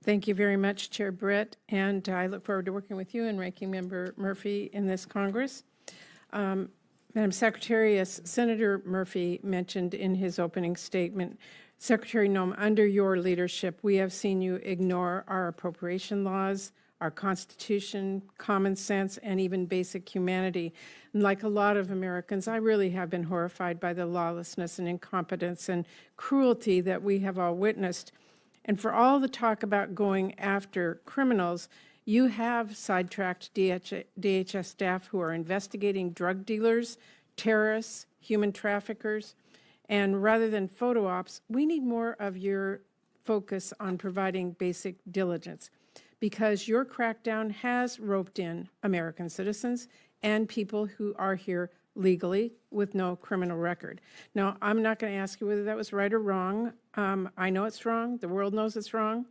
Thank you very much, Chair Britt, and I look forward to working with you and Ranking Member Murphy in this Congress. Madam Secretary, as Senator Murphy mentioned in his opening statement, Secretary Noem, under your leadership, we have seen you ignore our appropriation laws, our Constitution, common sense, and even basic humanity. And like a lot of Americans, I really have been horrified by the lawlessness and incompetence and cruelty that we have all witnessed. And for all the talk about going after criminals, you have sidetracked DHS staff who are investigating drug dealers, terrorists, human traffickers, and rather than photo ops, we need more of your focus on providing basic diligence, because your crackdown has roped in American citizens and people who are here legally with no criminal record. Now, I'm not going to ask you whether that was right or wrong. I know it's wrong. The world knows it's wrong.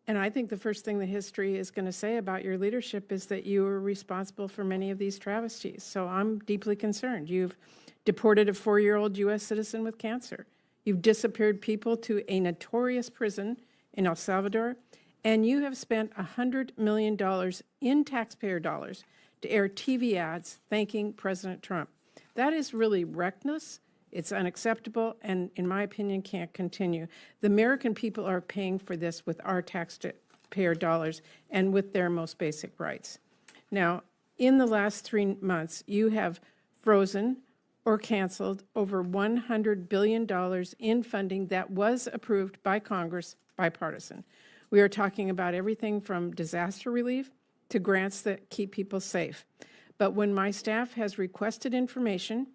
And I think the first thing that history is going to say about your leadership is that you were responsible for many of these travesties. So I'm deeply concerned. You've deported a 4-year-old U.S. citizen with cancer. You've disappeared people to a notorious prison in El Salvador. And you have spent $100 million in taxpayer dollars to air TV ads thanking President Trump. That is really reckless. It's unacceptable, and in my opinion, can't continue. The American people are paying for this with our taxpayer dollars and with their most basic rights. Now, in the last 3 months, you have frozen or canceled over $100 billion in funding that was approved by Congress, bipartisan. We are talking about everything from disaster relief to grants that keep people safe. But when my staff has requested information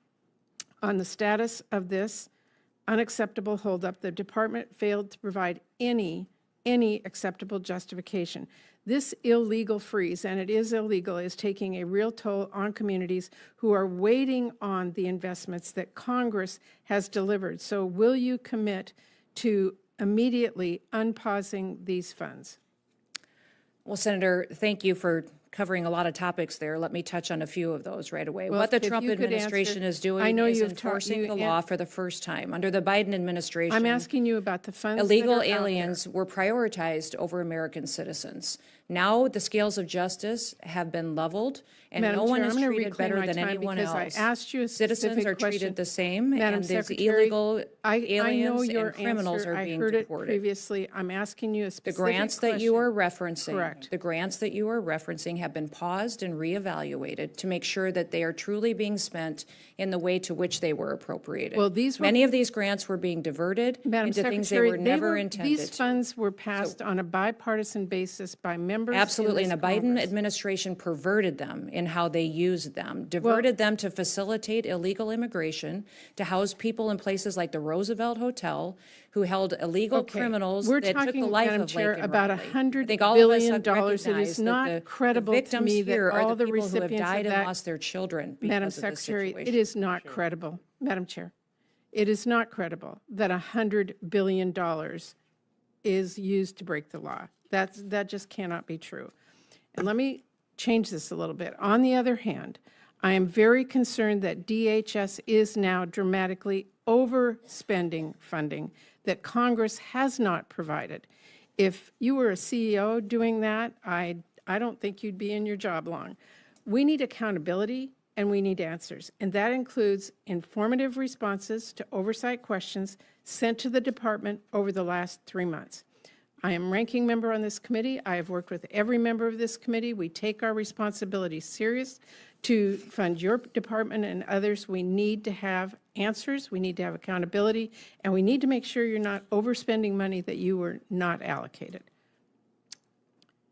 on the status of this unacceptable holdup, the department failed to provide any acceptable justification. This illegal freeze, and it is illegal, is taking a real toll on communities who are waiting on the investments that Congress has delivered. So will you commit to immediately unpausing these funds? Well, Senator, thank you for covering a lot of topics there. Let me touch on a few of those right away. Well, what the Trump administration is doing is enforcing the law for the first time. Under the Biden administration, I'm asking you about the funds. Illegal aliens were prioritized over American citizens. Now the scales of justice have been leveled, and Madam no one Chair, is treated better than anyone else. I asked you a Citizens are question. treated the same, Madam and these Secretary, illegal aliens and criminals are being deported. I heard it previously. I'm asking you a specific question. The grants that you are referencing, correct. The grants that you are referencing have been paused and reevaluated to make sure that they are truly being spent in the way to which they were appropriated. Well, many of these grants were being diverted Madam into Secretary, things they were never intended. These funds were passed on a bipartisan basis by members. Absolutely, in and the Biden administration perverted them in how they used them, diverted them to facilitate illegal immigration, to house people in places like the Roosevelt Hotel, who held illegal criminals We're that took the life Madam of Chair, Lincoln about Riley. $100 I think all billion. of us It is not credible to me that all the recipients who have died of and that, lost their children because Madam of this Secretary, situation. it is not credible, Madam Chair. It is not credible that $100 billion is used to break the law. That just cannot be true. And let me change this a little bit. On the other hand, I am very concerned that DHS is now dramatically overspending funding that Congress has not provided. If you were a CEO doing that, I don't think you'd be in your job long. We need accountability and we need answers, and that includes informative responses to oversight questions sent to the department over the last 3 months. I am ranking member on this committee. I have worked with every member of this committee. We take our responsibility serious to fund your department and others. We need to have answers, we need to have accountability, and we need to make sure you're not overspending money that you were not allocated.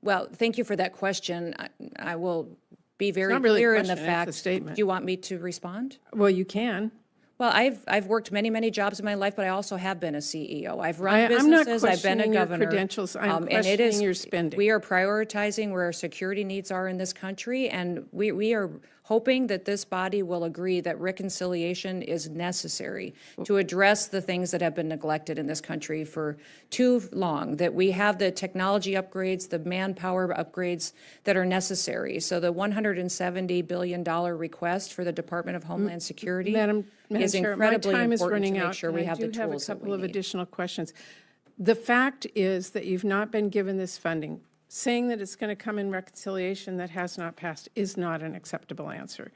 Well, thank you for that question. I will be very really clear in the fact. It's a statement. Do you want me to respond? Well, you can. Well, I've worked many jobs in my life, but I also have been a CEO. I've run businesses. I've been a governor. Your credentials. I'm and it is your spending. We are prioritizing where our security needs are in this country, and we are hoping that this body will agree that reconciliation is necessary to address the things that have been neglected in this country for too long, that we have the technology upgrades, the manpower upgrades that are necessary. So the $170 billion request for the Department of Homeland Security Madam is Chair, incredibly my time important is running to make out. sure we have the tools I do have a that couple we of need. additional questions. The fact is that you've not been given this funding. Saying that it's going to come in reconciliation that has not passed is not an acceptable answer.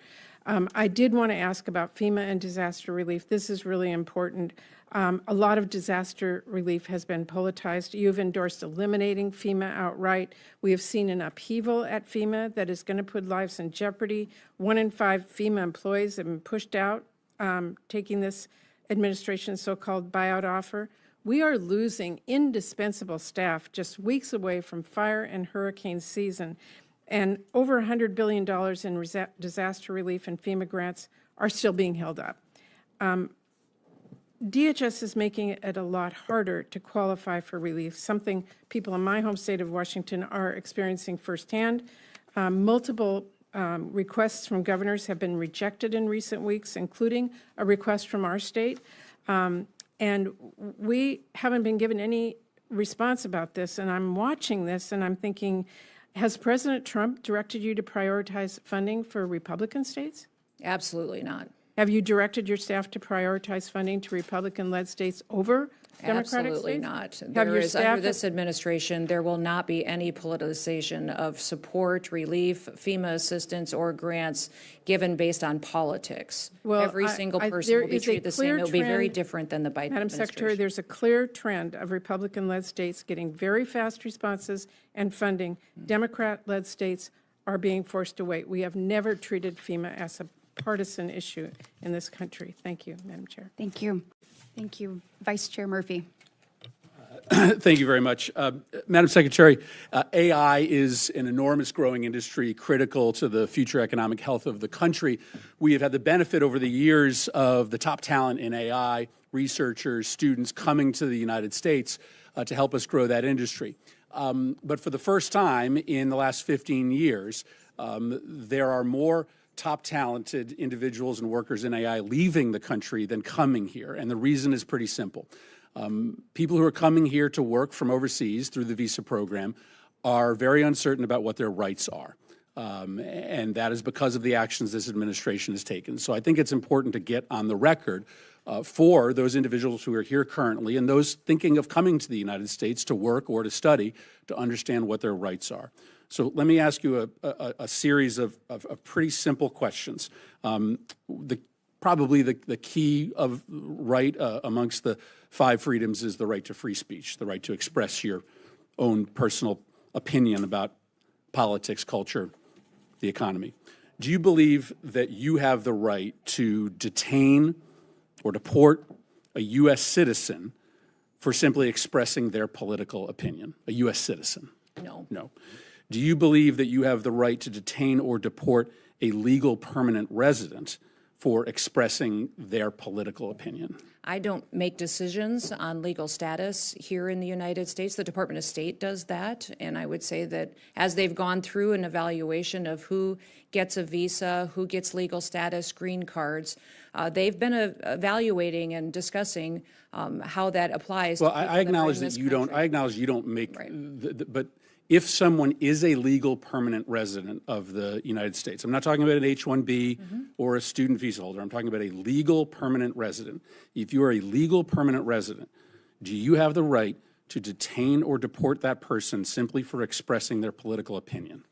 I did want to ask about FEMA and disaster relief. This is really important. A lot of disaster relief has been politicized. You've endorsed eliminating FEMA outright. We have seen an upheaval at FEMA that is going to put lives in jeopardy. 1 in 5 FEMA employees have been pushed out, taking this administration's so-called buyout offer. We are losing indispensable staff just weeks away from fire and hurricane season, and over $100 billion in disaster relief and FEMA grants are still being held up. DHS is making it a lot harder to qualify for relief, something people in my home state of Washington are experiencing firsthand. Multiple requests from governors have been rejected in recent weeks, including a request from our state. And we haven't been given any response about this. And I'm watching this and I'm thinking, has President Trump directed you to prioritize funding for Republican states? Absolutely not. Have you directed your staff to prioritize funding to Republican-led states over Democratic Absolutely states? not. Have your Under staff this administration, there will not be any politicization of support, relief, FEMA assistance, or grants given based on politics. Well, Every single person there will be is a treated the same. clear It will be very trend, different than the Biden Madam administration. Secretary, there's a clear trend of Republican-led states getting very fast responses and funding. Democrat-led states are being forced to wait. We have never treated FEMA as a partisan issue in this country. Thank you, Madam Chair. Thank you. Thank you. Vice Chair Murphy. Thank you very much. Madam Secretary, AI is an enormous growing industry critical to the future economic health of the country. We have had the benefit over the years of the top talent in AI, researchers, students coming to the United States to help us grow that industry. But for the first time in the last 15 years, there are more top talented individuals and workers in AI leaving the country than coming here. And the reason is pretty simple. People who are coming here to work from overseas through the visa program are very uncertain about what their rights are. And that is because of the actions this administration has taken. So I think it's important to get on the record for those individuals who are here currently and those thinking of coming to the United States to work or to study to understand what their rights are. So let me ask you a series of pretty simple questions. Probably the key of right amongst the 5 freedoms is the right to free speech, the right to express your own personal opinion about politics, culture, the economy. Do you believe that you have the right to detain or deport a U.S. citizen for simply expressing their political opinion, a U.S. citizen? No. No. Do you believe that you have the right to detain or deport a legal permanent resident for expressing their political opinion? I don't make decisions on legal status here in the United States. The Department of State does that, and I would say that as they've gone through an evaluation of who gets a visa, who gets legal status, green cards, they've been evaluating and discussing how that applies. Well, to people I acknowledge that are in that this you don't. country. I acknowledge you don't make. Right. But if someone is a legal permanent resident of the United States, I'm not talking about an H-1B or a student visa holder. I'm talking about a legal permanent resident. If you are a legal permanent resident, do you have the right to detain or deport that person simply for expressing their political opinion?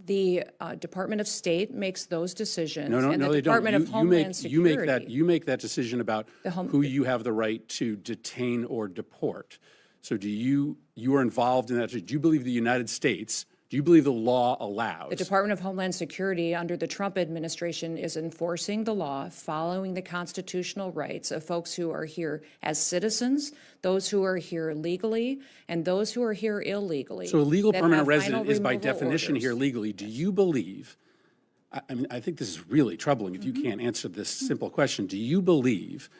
The Department of State makes those decisions. No, and the they don't. Department of Homeland Security. You make that decision about who you have the right to detain or deport. So you are involved in that. Do you believe the United States, do you believe the law allows? The Department of Homeland Security under the Trump administration is enforcing the law, following the constitutional rights of folks who are here as citizens, those who are here legally, and those who are here illegally. So a legal that permanent have resident final is by removal definition orders. here legally. Do you believe, I mean, I think this is really troubling if you can't answer this simple question. Do you believe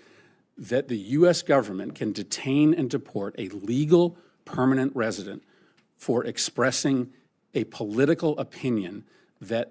that the U.S. government can detain and deport a legal permanent resident for expressing a political opinion that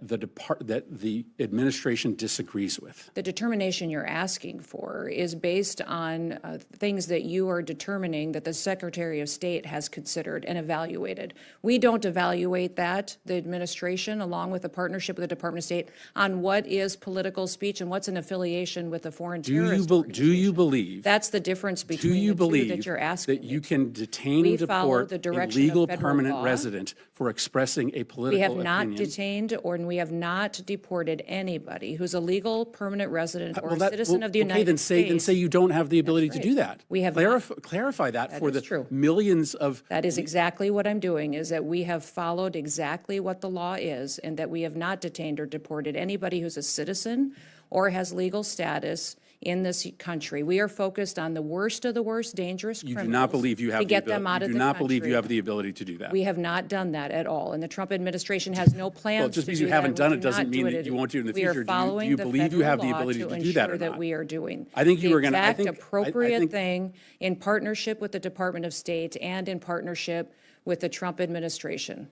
the administration disagrees with? The determination you're asking for is based on things that you are determining that the Secretary of State has considered and evaluated. We don't evaluate that, the administration, along with the partnership with the Department of State, on what is political speech and what's an affiliation with a foreign terrorist Do you organization. believe? That's the difference Do between you the two believe that you're asking that you me. can detain We and follow deport the a direction of legal federal permanent law. resident for expressing a political We have not opinion? detained or we have not deported anybody who's a legal permanent resident or Well, a citizen of the okay, United then States. say you don't have the ability to right. do that. We have Clarify that for is the true. millions of. That is exactly what I'm doing, is that we have followed exactly what the law is and that we have not detained or deported anybody who's a citizen or has legal status in this country. We are focused on the worst of the worst dangerous You criminals. do not believe you have to the get ability. them out You of do the not believe you country. have the ability to do that. We have not done that at all, and the Trump administration has no plans Well, just to because do you haven't that. done We it do doesn't not mean do that it. you won't do it in the We future. are Do you following the believe you federal have the law ability to to do that or ensure that not? we are doing I think you the were gonna- I exact think- appropriate think- thing in partnership with the Department of State and in partnership with the Trump administration.